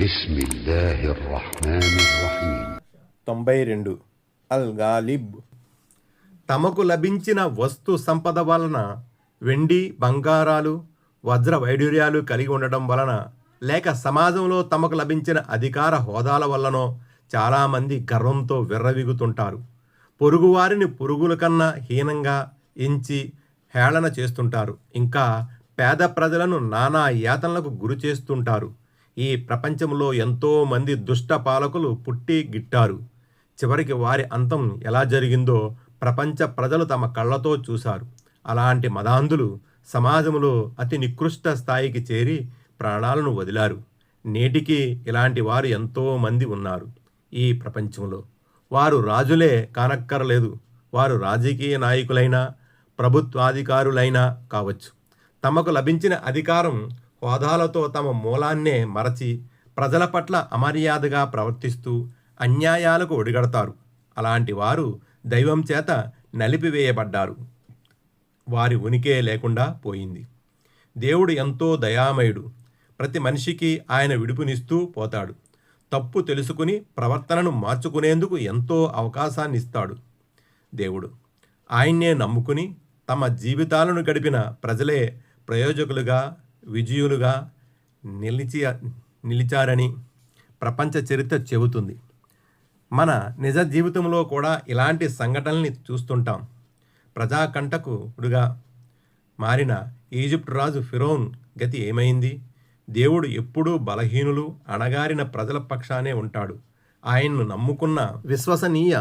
బిస్మిల్లాహిర్ రహ్మానిర్ రహీం. 92 అల్ గాలిబ్. తమకు లభించిన వస్తు సంపద వలన, వెండి బంగారాలు వజ్ర వైడూర్యాలు కలిగి ఉండడం వలన, లేక సమాజంలో తమకు లభించిన అధికార హోదాల వల్లనో చాలామంది గర్వంతో విర్రవీగుతుంటారు. పొరుగువారిని పురుగుల కన్నా హీనంగా ఎంచి హేళన చేస్తుంటారు. ఇంకా పేద ప్రజలను నానా యాతనలకు గురి చేస్తుంటారు. ఈ ప్రపంచంలో ఎంతోమంది దుష్ట పాలకులు పుట్టి గిట్టారు. చివరికి వారి అంతం ఎలా జరిగిందో ప్రపంచ ప్రజలు తమ కళ్ళతో చూశారు. అలాంటి మదాంధులు సమాజంలో అతి నికృష్ట స్థాయికి చేరి ప్రాణాలను వదిలారు. నేటికి ఇలాంటి వారు ఎంతోమంది ఉన్నారు ఈ ప్రపంచంలో. వారు రాజులే కానక్కరలేదు, వారు రాజకీయ నాయకులైనా ప్రభుత్వాధికారులైనా కావచ్చు. తమకు లభించిన అధికారం హోదాలతో తమ మూలాన్నే మరచి ప్రజల పట్ల అమర్యాదగా ప్రవర్తిస్తూ అన్యాయాలకు ఒడిగడతారు. అలాంటి వారు దైవం చేత నలిపివేయబడ్డారు. వారి ఉనికే లేకుండా పోయింది. దేవుడు ఎంతో దయామయుడు. ప్రతి మనిషికి ఆయన విడుపునిస్తూ పోతాడు. తప్పు తెలుసుకుని ప్రవర్తనను మార్చుకునేందుకు ఎంతో అవకాశాన్ని ఇస్తాడు దేవుడు. ఆయన్నే నమ్ముకుని తమ జీవితాలను గడిపిన ప్రజలే ప్రయోజకులుగా, విజయులుగా నిలిచారని ప్రపంచ చరిత్ర చెబుతుంది. మన నిజ జీవితంలో కూడా ఇలాంటి సంఘటనల్ని చూస్తుంటాం. ప్రజాకంటకుడుగా మారిన ఈజిప్ట్ రాజు ఫిరౌన్ గతి ఏమైంది? దేవుడు ఎప్పుడూ బలహీనులు, అణగారిన ప్రజల పక్షానే ఉంటాడు. ఆయన్ను నమ్ముకున్న విశ్వసనీయ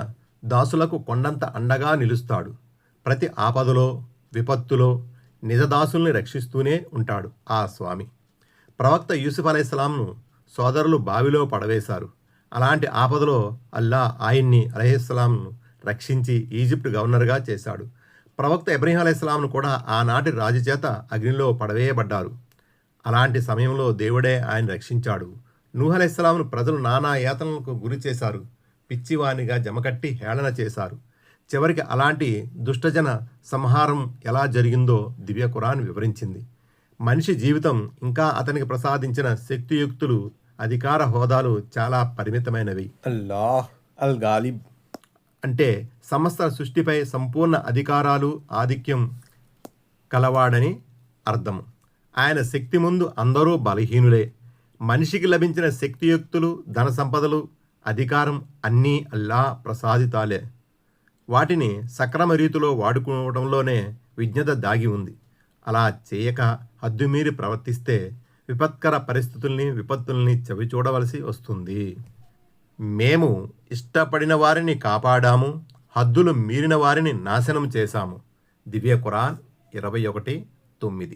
దాసులకు కొండంత అండగా నిలుస్తాడు. ప్రతి ఆపదలో, విపత్తులో నిజదాసుల్ని రక్షిస్తూనే ఉంటాడు ఆ స్వామి. ప్రవక్త యూసుఫ్ అలైహిస్సలాంను సోదరులు బావిలో పడవేశారు. అలాంటి ఆపదలో అల్లా ఆయన్ని అలైహిస్సలాంను రక్షించి ఈజిప్ట్ గవర్నర్గా చేశాడు. ప్రవక్త ఇబ్రహీం అలైహిస్సలాంను కూడా ఆనాటి రాజు చేత అగ్నిలో పడవేయబడ్డారు. అలాంటి సమయంలో దేవుడే ఆయన రక్షించాడు. నూహ్ అలైహిస్సలాంను ప్రజలు నానా యాతనలకు గురి చేశారు. పిచ్చివానిగా జమకట్టి హేళన చేశారు. చివరికి అలాంటి దుష్టజన సంహారం ఎలా జరిగిందో దివ్య ఖురాన్ వివరించింది. మనిషి జీవితం ఇంకా అతనికి ప్రసాదించిన శక్తియుక్తులు, అధికార హోదాలు చాలా పరిమితమైనవి. అల్లాహ్ అల్ గాలిబ్ అంటే సమస్త సృష్టిపై సంపూర్ణ అధికారాలు, ఆధిక్యం కలవాడని అర్థం. ఆయన శక్తి ముందు అందరూ బలహీనులే. మనిషికి లభించిన శక్తియుక్తులు, ధన సంపదలు, అధికారం అన్నీ అల్లా ప్రసాదితాలే. వాటిని సక్రమ రీతిలో వాడుకోవడంలోనే విజ్ఞత దాగి ఉంది. అలా చేయక హద్దుమీరి ప్రవర్తిస్తే విపత్కర పరిస్థితుల్ని, విపత్తుల్ని చవిచూడవలసి వస్తుంది. మేము ఇష్టపడిన వారిని కాపాడాము, హద్దులు మీరిన వారిని నాశనం చేశాము. దివ్య ఖురాన్ 21:9.